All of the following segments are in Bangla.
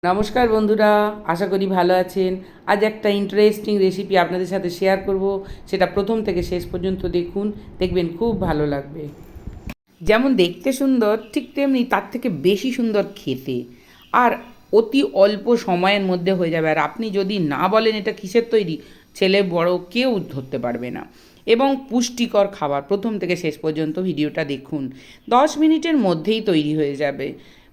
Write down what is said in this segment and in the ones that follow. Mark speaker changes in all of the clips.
Speaker 1: নমস্কার বন্ধুরা, আশা করি ভালো আছেন। আজ একটা ইন্টারেস্টিং রেসিপি আপনাদের সাথে শেয়ার করব। সেটা প্রথম থেকে শেষ পর্যন্ত দেখুন, দেখবেন খুব ভালো লাগবে। যেমন দেখতে সুন্দর, ঠিক তেমনি তার থেকে বেশি সুন্দর খেতে, আর অতি অল্প সময়ের মধ্যে হয়ে যাবে। আর আপনি যদি না বলেন এটা কিসের তৈরি, ছেলে বড় কেউ ধরতে পারবে না। এবং পুষ্টিকর খাবার, প্রথম থেকে শেষ পর্যন্ত ভিডিওটা দেখুন। 10 মিনিটের মধ্যেই তৈরি হয়ে যাবে।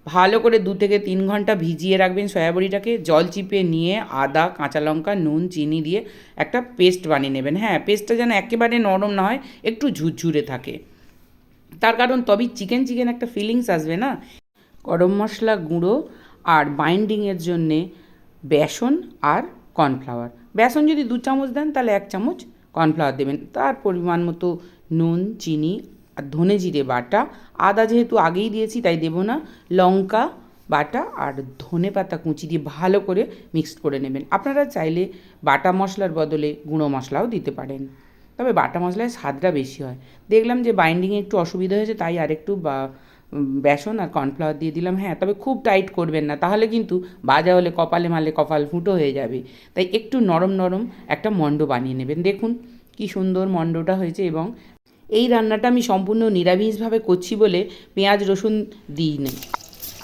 Speaker 1: ভালো করে 2 থেকে 3 ঘন্টা ভিজিয়ে রাখবেন সয়াবড়িটাকে। জল চিপে নিয়ে আদা, কাঁচা লঙ্কা, নুন, চিনি দিয়ে একটা পেস্ট বানিয়ে নেবেন। হ্যাঁ, পেস্টটা যেন একেবারে নরম না হয়, একটু ঝুরঝুরে থাকে। তার কারণ তবেই চিকেন চিকেন একটা ফিলিংস আসবে না। গরম মশলা গুঁড়ো আর বাইন্ডিংয়ের জন্যে বেসন আর কর্নফ্লাওয়ার। বেসন যদি 2 চামচ দেন তাহলে 1 চামচ কর্নফ্লাওয়ার দেবেন। তার পরিমাণ মতো নুন, চিনি আর ধনে জিরে বাটা। আদা যেহেতু আগেই দিয়েছি তাই দেবো না। লঙ্কা বাটা আর ধনে পাতা কুচি দিয়ে ভালো করে মিক্সড করে নেবেন। আপনারা চাইলে বাটা মশলার বদলে গুঁড়ো মশলাও দিতে পারেন, তবে বাটা মশলায় স্বাদটা বেশি হয়। দেখলাম যে বাইন্ডিংয়ে একটু অসুবিধা হয়েছে, তাই আরেকটু বেসন আর কর্নফ্লাওয়ার দিয়ে দিলাম। হ্যাঁ, তবে খুব টাইট করবেন না, তাহলে কিন্তু ভাজা হলে কপালে মারলে কপাল ফুটো হয়ে যাবে। তাই একটু নরম নরম একটা মণ্ড বানিয়ে নেবেন। দেখুন কি সুন্দর মণ্ডটা হয়েছে। এবং এই রান্নাটা আমি সম্পূর্ণ নিরামিষভাবে করছি বলে পেঁয়াজ রসুন দিই না।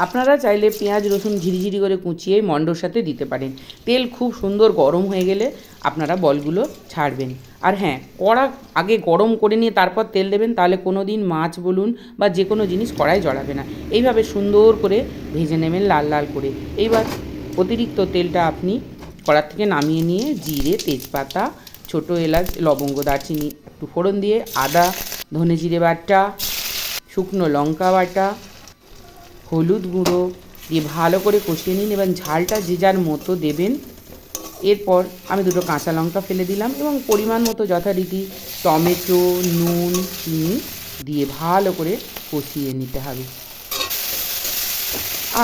Speaker 1: আপনারা চাইলে পেঁয়াজ রসুন ঝিরিঝিরি করে কুচিয়ে মণ্ডর সাথে দিতে পারেন। তেল খুব সুন্দর গরম হয়ে গেলে আপনারা বলগুলো ছাড়বেন। আর হ্যাঁ, কড়া আগে গরম করে নিয়ে তারপর তেল দেবেন, তাহলে কোনো দিন মাছ বলুন বা যে কোনো জিনিস কড়ায় জড়াবে না। এইভাবে সুন্দর করে ভেজে নেবেন লাল লাল করে। এইবার অতিরিক্ত তেলটা আপনি কড়ার থেকে নামিয়ে নিয়ে জিরে, তেজপাতা, ছোটো এলাচ, লবঙ্গ, দারচিনি একটু ফোড়ন দিয়ে আদা, ধনে জিরে বাটা, শুকনো লঙ্কা বাটা, হলুদ গুঁড়ো দিয়ে ভালো করে কষিয়ে নিন। এবং ঝালটা যে যার মতো দেবেন। এরপর আমি 2 কাঁচা লঙ্কা ফেলে দিলাম এবং পরিমাণ মতো যথারীতি টমেটো, নুন, চিনি দিয়ে ভালো করে কষিয়ে নিতে হবে।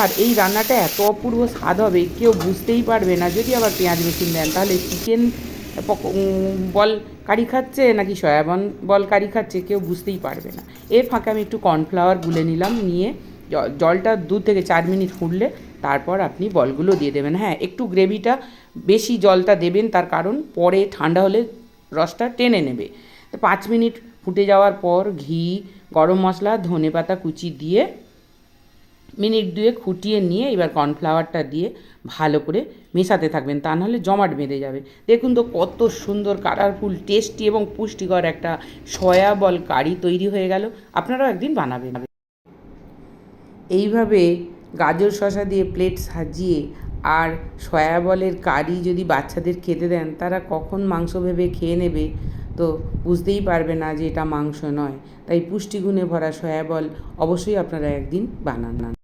Speaker 1: আর এই রান্নাটা এত অপূর্ব স্বাদ হবে, কেউ বুঝতেই পারবে না। যদি আবার পেঁয়াজ রসুন দেন, তাহলে চিকেন বল কারি খাচ্ছে নাকি সয়াবিন বল কারি খাচ্ছে কেউ বুঝতেই পারবে না। এর ফাঁকে আমি একটু কর্নফ্লাওয়ার গুলে নিলাম, নিয়ে জলটা 2 থেকে 4 মিনিট ফুটলে তারপর আপনি বলগুলো দিয়ে দেবেন। হ্যাঁ, একটু গ্রেভিটা বেশি জলটা দেবেন, তার কারণ পরে ঠান্ডা হলে রসটা টেনে নেবে। 5 মিনিট ফুটে যাওয়ার পর ঘি, গরম মশলা, ধনে পাতা কুচি দিয়ে মিনিট 2 ফুটিয়ে নিয়ে এবার কর্নফ্লাওয়ারটা দিয়ে ভালো করে মেশাতে থাকবেন, তা নাহলে জমাট বেঁধে যাবে। দেখুন তো কত সুন্দর কালারফুল, টেস্টি এবং পুষ্টিকর একটা সয়া বল কারি তৈরি হয়ে গেল। আপনারাও একদিন বানাবেন। এইভাবে গাজর শসা দিয়ে প্লেট সাজিয়ে আর সয়া বলের কারি যদি বাচ্চাদের খেতে দেন, তারা কখন মাংস ভেবে খেয়ে নেবে, তো বুঝতেই পারবে না যে এটা মাংস নয়। তাই পুষ্টিগুণে ভরা সয়া বল অবশ্যই আপনারা একদিন বানান।